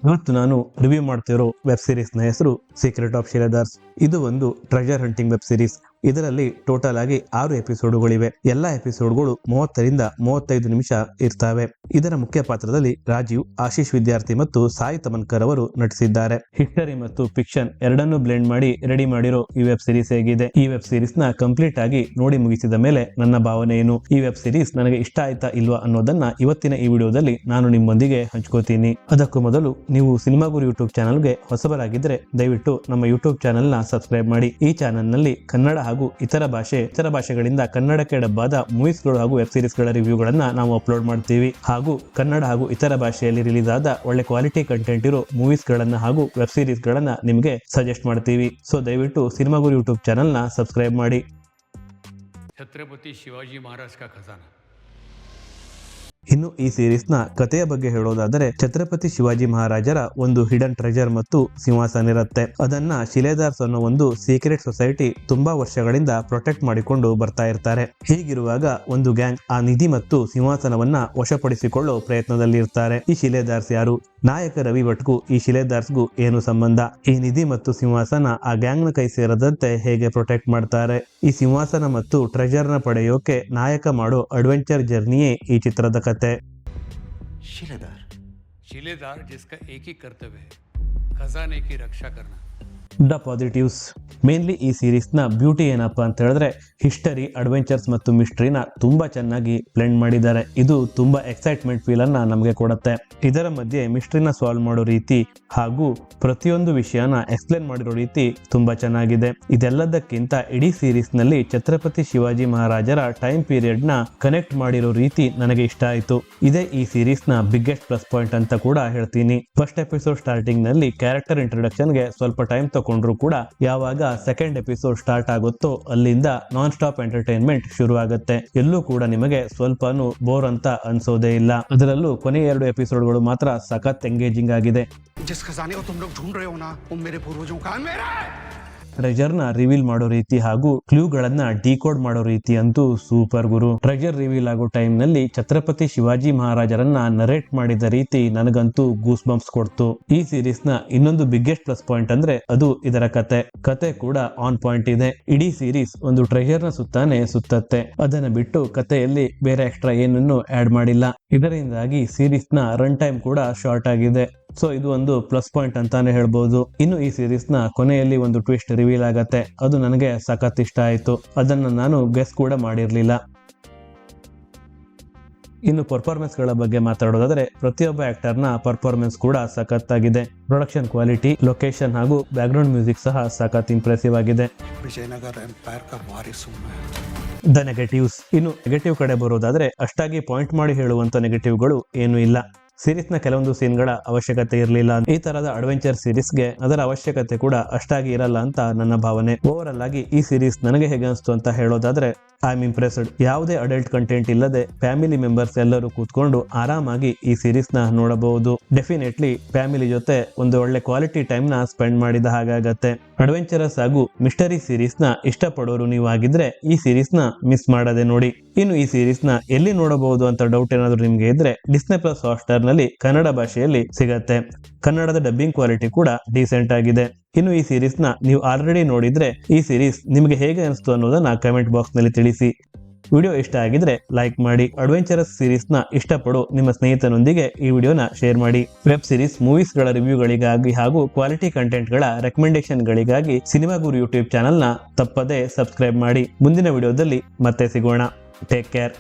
ಇವತ್ತು ನಾನು ರಿವ್ಯೂ ಮಾಡ್ತಿರೋ ವೆಬ್ ಸೀರೀಸ್ ನ ಹೆಸರು ಸೀಕ್ರೆಟ್ ಆಫ್ ಶಿಲೆದಾರ್ಸ್. ಇದು ಒಂದು ಟ್ರೆಜರ್ ಹಂಟಿಂಗ್ ವೆಬ್ ಸೀರೀಸ್. ಇದರಲ್ಲಿ ಟೋಟಲ್ ಆಗಿ 6 ಎಪಿಸೋಡ್ಗಳಿವೆ. ಎಲ್ಲಾ ಎಪಿಸೋಡ್ಗಳು 30 ರಿಂದ 35 ನಿಮಿಷ ಇರ್ತವೆ. ಇದರ ಮುಖ್ಯ ಪಾತ್ರದಲ್ಲಿ ರಾಜೀವ್, ಆಶೀಶ್ ವಿದ್ಯಾರ್ಥಿ ಮತ್ತು ಸಾಯಿ ತಮನ್ಕರ್ ಅವರು ನಟಿಸಿದ್ದಾರೆ. ಹಿಸ್ಟರಿ ಮತ್ತು ಫಿಕ್ಷನ್ ಎರಡನ್ನೂ ಬ್ಲೆಂಡ್ ಮಾಡಿ ರೆಡಿ ಮಾಡಿರೋ ಈ ವೆಬ್ ಸೀರೀಸ್ ಹೇಗಿದೆ? ಈ ವೆಬ್ ಸೀರೀಸ್ ನ ಕಂಪ್ಲೀಟ್ ಆಗಿ ನೋಡಿ ಮುಗಿಸಿದ ಮೇಲೆ ನನ್ನ ಭಾವನೆ ಏನು, ಈ ವೆಬ್ ಸೀರೀಸ್ ನನಗೆ ಇಷ್ಟ ಆಯ್ತಾ ಇಲ್ವಾ ಅನ್ನೋದನ್ನ ಇವತ್ತಿನ ಈ ವಿಡಿಯೋದಲ್ಲಿ ನಾನು ನಿಮ್ಮೊಂದಿಗೆ ಹಂಚ್ಕೋತೀನಿ. ಅದಕ್ಕೂ ಮೊದಲು ನೀವು ಸಿನಿಮಾ ಗುರು ಯೂಟ್ಯೂಬ್ ಚಾನಲ್ಗೆ ಹೊಸಬರಾಗಿದ್ರೆ ದಯವಿಟ್ಟು ನಮ್ಮ ಯೂಟ್ಯೂಬ್ ಚಾನಲ್ ನ ಸಬ್ಸ್ಕ್ರೈಬ್ ಮಾಡಿ. ಈ ಚಾನಲ್ ನಲ್ಲಿ ಕನ್ನಡ ಹಾಗೂ ಇತರ ಭಾಷೆಗಳಿಂದ ಕನ್ನಡಕ್ಕೆ ಡಬ್ಬಾದ ಮೂವೀಸ್ಗಳು ಹಾಗೂ ವೆಬ್ ಸೀರೀಸ್ ಗಳ ರಿವ್ಯೂಗಳನ್ನ ನಾವು ಅಪ್ಲೋಡ್ ಮಾಡ್ತೀವಿ. ಹಾಗೂ ಕನ್ನಡ ಹಾಗೂ ಇತರ ಭಾಷೆಯಲ್ಲಿ ರಿಲೀಸ್ ಆದ ಒಳ್ಳೆ ಕ್ವಾಲಿಟಿ ಕಂಟೆಂಟ್ ಇರೋ ಮೂವೀಸ್ ಗಳನ್ನ ಹಾಗೂ ವೆಬ್ ಸೀರೀಸ್ ಗಳನ್ನ ನಿಮಗೆ ಸಜೆಸ್ಟ್ ಮಾಡ್ತೀವಿ. ಸೊ ದಯವಿಟ್ಟು ಸಿನಿಮಾ ಗುರು ಯೂಟ್ಯೂಬ್ ಚಾನಲ್ ನ ಸಬ್ಸ್ಕ್ರೈಬ್ ಮಾಡಿ. ಛತ್ರಪತಿ ಶಿವಾಜಿ ಮಹಾರಾಜ್ ಕಾ ಖಜಾನಾ. ಇನ್ನು ಈ ಸೀರೀಸ್ ನ ಕಥೆಯ ಬಗ್ಗೆ ಹೇಳೋದಾದರೆ, ಛತ್ರಪತಿ ಶಿವಾಜಿ ಮಹಾರಾಜರ ಒಂದು ಹಿಡನ್ ಟ್ರೆಜರ್ ಮತ್ತು ಸಿಂಹಾಸನ ಇರುತ್ತೆ. ಅದನ್ನ ಶಿಲೆದಾರ್ಸ್ ಅನ್ನೋ ಒಂದು ಸೀಕ್ರೆಟ್ ಸೊಸೈಟಿ ತುಂಬಾ ವರ್ಷಗಳಿಂದ ಪ್ರೊಟೆಕ್ಟ್ ಮಾಡಿಕೊಂಡು ಬರ್ತಾ ಇರ್ತಾರೆ. ಹೀಗಿರುವಾಗ ಒಂದು ಗ್ಯಾಂಗ್ ಆ ನಿಧಿ ಮತ್ತು ಸಿಂಹಾಸನವನ್ನ ವಶಪಡಿಸಿಕೊಳ್ಳೋ ಪ್ರಯತ್ನದಲ್ಲಿ ಇರ್ತಾರೆ. ಈ ಶಿಲೆದಾರ್ಸ್ ಯಾರು? ನಾಯಕ ರವಿ ಭಟ್ಗೂ ಈ ಶಿಲೆದಾರ್ಸ್ಗೂ ಏನು ಸಂಬಂಧ? ಈ ನಿಧಿ ಮತ್ತು ಸಿಂಹಾಸನ ಆ ಗ್ಯಾಂಗ್ ನ ಕೈ ಸೇರದಂತೆ ಹೇಗೆ ಪ್ರೊಟೆಕ್ಟ್ ಮಾಡ್ತಾರೆ? ಈ ಸಿಂಹಾಸನ ಮತ್ತು ಟ್ರೆಜರ್ ನ ಪಡೆಯೋಕೆ ನಾಯಕ ಮಾಡೋ ಅಡ್ವೆಂಚರ್ ಜರ್ನಿಯೇ ಈ ಚಿತ್ರದ ಕತೆ. शिलेदार जिसका एक ही कर्तव्य है, खजाने की रक्षा करना. The positives. ಮೇನ್ಲಿ ಈ ಸೀರೀಸ್ ನ ಬ್ಯೂಟಿ ಏನಪ್ಪಾ ಅಂತ ಹೇಳಿದ್ರೆ, ಹಿಸ್ಟರಿ, ಅಡ್ವೆಂಚರ್ಸ್ ಮತ್ತು ಮಿಸ್ಟ್ರಿನ ತುಂಬಾ ಚೆನ್ನಾಗಿ ಬ್ಲೆಂಡ್ ಮಾಡಿದ್ದಾರೆ. ಇದು ತುಂಬಾ ಎಕ್ಸೈಟ್ಮೆಂಟ್ ಫೀಲ್ ಅನ್ನ ನಮಗೆ ಕೊಡುತ್ತೆ. ಇದರ ಮಧ್ಯೆ ಮಿಸ್ಟ್ರಿನ ಸಾಲ್ವ್ ಮಾಡೋ ರೀತಿ ಹಾಗೂ ಪ್ರತಿಯೊಂದು ವಿಷಯನ ಎಕ್ಸ್ಪ್ಲೇನ್ ಮಾಡಿರೋ ರೀತಿ ತುಂಬಾ ಚೆನ್ನಾಗಿದೆ. ಇದೆಲ್ಲದಕ್ಕಿಂತ ಇಡೀ ಸೀರೀಸ್ ನಲ್ಲಿ ಛತ್ರಪತಿ ಶಿವಾಜಿ ಮಹಾರಾಜರ ಟೈಮ್ ಪೀರಿಯಡ್ ನ ಕನೆಕ್ಟ್ ಮಾಡಿರೋ ರೀತಿ ನನಗೆ ಇಷ್ಟ ಆಯ್ತು. ಇದೇ ಈ ಸೀರೀಸ್ ನ ಬಿಗ್ಗೆಸ್ಟ್ ಪ್ಲಸ್ ಪಾಯಿಂಟ್ ಅಂತ ಕೂಡ ಹೇಳ್ತೀನಿ. ಫಸ್ಟ್ ಎಪಿಸೋಡ್ ಸ್ಟಾರ್ಟಿಂಗ್ ನಲ್ಲಿ ಕ್ಯಾರೆಕ್ಟರ್ ಇಂಟ್ರೊಡಕ್ಷನ್ ಗೆ ಸ್ವಲ್ಪ ಟೈಮ್ ತಗೊಂಡ್ರು ಕೂಡ ಯಾವಾಗ ಸೆಕೆಂಡ್ ಎಪಿಸೋಡ್ ಸ್ಟಾರ್ಟ್ ಆಗುತ್ತೋ ಅಲ್ಲಿಂದ ನಾನ್ ಸ್ಟಾಪ್ ಎಂಟರ್ಟೈನ್ಮೆಂಟ್ ಶುರು ಆಗುತ್ತೆ. ಎಲ್ಲೂ ಕೂಡ ನಿಮಗೆ ಸ್ವಲ್ಪನೂ ಬೋರ್ ಅಂತ ಅನ್ಸೋದೇ ಇಲ್ಲ. ಅದರಲ್ಲೂ ಕೊನೆ 2 ಎಪಿಸೋಡ್ಗಳು ಮಾತ್ರ ಸಖತ್ ಎಂಗೇಜಿಂಗ್ ಆಗಿದೆ. ಟ್ರೆಜರ್ ನ ರಿವೀಲ್ ಮಾಡೋ ರೀತಿ ಹಾಗೂ ಕ್ಲೂಗಳನ್ನ ಡಿಕೋಡ್ ಮಾಡೋ ರೀತಿ ಅಂತೂ ಸೂಪರ್ ಗುರು. ಟ್ರೆಜರ್ ರಿವೀಲ್ ಆಗೋ ಟೈಮ್ ನಲ್ಲಿ ಛತ್ರಪತಿ ಶಿವಾಜಿ ಮಹಾರಾಜರನ್ನ ನರೇಟ್ ಮಾಡಿದ ರೀತಿ ನನಗಂತೂ ಗೂಸ್ ಬಂಪ್ಸ್ ಕೊಡ್ತು. ಈ ಸೀರೀಸ್ ನ ಇನ್ನೊಂದು ಬಿಗ್ಗೆಸ್ಟ್ ಪ್ಲಸ್ ಪಾಯಿಂಟ್ ಅಂದ್ರೆ ಅದು ಇದರ ಕತೆ ಕೂಡ ಆನ್ ಪಾಯಿಂಟ್ ಇದೆ. ಇಡೀ ಸೀರೀಸ್ ಒಂದು ಟ್ರೆಜರ್ ನ ಸುತ್ತಾನೆ ಸುತ್ತತ್ತೆ. ಅದನ್ನ ಬಿಟ್ಟು ಕಥೆಯಲ್ಲಿ ಬೇರೆ ಎಕ್ಸ್ಟ್ರಾ ಏನನ್ನು ಆಡ್ ಮಾಡಿಲ್ಲ. ಇದರಿಂದಾಗಿ ಸೀರೀಸ್ ನ ರನ್ ಟೈಮ್ ಕೂಡ ಶಾರ್ಟ್ ಆಗಿದೆ. ಸೊ ಇದು ಒಂದು ಪ್ಲಸ್ ಪಾಯಿಂಟ್ ಅಂತಾನೆ ಹೇಳ್ಬಹುದು. ಇನ್ನು ಈ ಸೀರೀಸ್ ನ ಕೊನೆಯಲ್ಲಿ ಒಂದು ಟ್ವಿಸ್ಟ್ ರಿವೀಲ್ ಆಗತ್ತೆ. ಅದು ನನಗೆ ಸಖತ್ ಇಷ್ಟ ಆಯ್ತು. ಅದನ್ನ ನಾನು ಗೆಸ್ ಕೂಡ ಮಾಡಿರ್ಲಿಲ್ಲ. ಇನ್ನು ಪರ್ಫಾರ್ಮೆನ್ಸ್ ಗಳ ಬಗ್ಗೆ ಮಾತಾಡೋದಾದ್ರೆ, ಪ್ರತಿಯೊಬ್ಬ ಆಕ್ಟರ್ ನ ಪರ್ಫಾರ್ಮೆನ್ಸ್ ಕೂಡ ಸಖತ್ ಆಗಿದೆ. ಪ್ರೊಡಕ್ಷನ್ ಕ್ವಾಲಿಟಿ, ಲೊಕೇಶನ್ ಹಾಗೂ ಬ್ಯಾಕ್ ಗ್ರೌಂಡ್ ಮ್ಯೂಸಿಕ್ ಸಹ ಸಖತ್ ಇಂಪ್ರೆಸಿವ್ ಆಗಿದೆ. The negatives. ಇನ್ನು ನೆಗೆಟಿವ್ ಕಡೆ ಬರೋದಾದ್ರೆ, ಅಷ್ಟಾಗಿ ಪಾಯಿಂಟ್ ಮಾಡಿ ಹೇಳುವಂತ ನೆಗೆಟಿವ್ಗಳು ಏನು ಇಲ್ಲ. ಸೀರೀಸ್ ನ ಕೆಲವೊಂದು ಸೀನ್ಗಳ ಅವಶ್ಯಕತೆ ಇರಲಿಲ್ಲ. ಈ ತರದ ಅಡ್ವೆಂಚರ್ ಸೀರೀಸ್ಗೆ ಅದರ ಅವಶ್ಯಕತೆ ಕೂಡ ಅಷ್ಟಾಗಿ ಇರಲ್ಲ ಅಂತ ನನ್ನ ಭಾವನೆ. ಓವರ್ ಆಲ್ ಆಗಿ ಈ ಸೀರೀಸ್ ನನಗೆ ಹೇಗೆ ಅನಿಸ್ತು ಅಂತ ಹೇಳೋದಾದ್ರೆ, ಐ ಆಮ್ ಇಂಪ್ರೆಸ್ಡ್. ಯಾವುದೇ ಅಡಲ್ಟ್ ಕಂಟೆಂಟ್ ಇಲ್ಲದೆ ಫ್ಯಾಮಿಲಿ ಮೆಂಬರ್ಸ್ ಎಲ್ಲರೂ ಕೂತ್ಕೊಂಡು ಆರಾಮಾಗಿ ಈ ಸೀರೀಸ್ ನ ನೋಡಬಹುದು. ಡೆಫಿನೆಟ್ಲಿ ಫ್ಯಾಮಿಲಿ ಜೊತೆ ಒಂದು ಒಳ್ಳೆ ಕ್ವಾಲಿಟಿ ಟೈಮ್ ನ ಸ್ಪೆಂಡ್ ಮಾಡಿದ ಹಾಗಾಗತ್ತೆ. ಅಡ್ವೆಂಚರಸ್ ಹಾಗೂ ಮಿಸ್ಟರಿ ಸೀರೀಸ್ ನ ಇಷ್ಟಪಡೋರು ನೀವು ಆಗಿದ್ರೆ ಈ ಸೀರೀಸ್ ನ ಮಿಸ್ ಮಾಡದೆ ನೋಡಿ. ಇನ್ನು ಈ ಸೀರೀಸ್ ನ ಎಲ್ಲಿ ನೋಡಬಹುದು ಅಂತ ಡೌಟ್ ಏನಾದ್ರು ನಿಮ್ಗೆ ಇದ್ರೆ, ಡಿಸ್ನಿ ಪ್ಲಸ್ ಹಾಟ್‌ಸ್ಟಾರ್ ನಲ್ಲಿ ಕನ್ನಡ ಭಾಷೆಯಲ್ಲಿ ಸಿಗತ್ತೆ. ಕನ್ನಡದ ಡಬ್ಬಿಂಗ್ ಕ್ವಾಲಿಟಿ ಕೂಡ ಡೀಸೆಂಟ್ ಆಗಿದೆ. ಇನ್ನು ಈ ಸೀರೀಸ್ ನ ನೀವು ಆಲ್ರೆಡಿ ನೋಡಿದ್ರೆ ಈ ಸೀರೀಸ್ ನಿಮಗೆ ಹೇಗೆ ಅನಿಸ್ತು ಅನ್ನೋದನ್ನ ಕಮೆಂಟ್ ಬಾಕ್ಸ್ ನಲ್ಲಿ ತಿಳಿಸಿ. ವಿಡಿಯೋ ಇಷ್ಟ ಆಗಿದ್ರೆ ಲೈಕ್ ಮಾಡಿ. ಅಡ್ವೆಂಚರಸ್ ಸೀರೀಸ್ ನ ಇಷ್ಟಪಡೋ ನಿಮ್ಮ ಸ್ನೇಹಿತನೊಂದಿಗೆ ಈ ವಿಡಿಯೋನ ಶೇರ್ ಮಾಡಿ. ವೆಬ್ ಸೀರೀಸ್, ಮೂವೀಸ್ ಗಳ ರಿವ್ಯೂಗಳಿಗಾಗಿ ಹಾಗೂ ಕ್ವಾಲಿಟಿ ಕಂಟೆಂಟ್ ಗಳ ರೆಕಮೆಂಡೇಶನ್ ಗಳಿಗಾಗಿ ಸಿನಿಮಾ ಗುರು ಯೂಟ್ಯೂಬ್ ಚಾನಲ್ ನ ತಪ್ಪದೇ ಸಬ್ಸ್ಕ್ರೈಬ್ ಮಾಡಿ. ಮುಂದಿನ ವಿಡಿಯೋದಲ್ಲಿ ಮತ್ತೆ ಸಿಗೋಣ. Take care.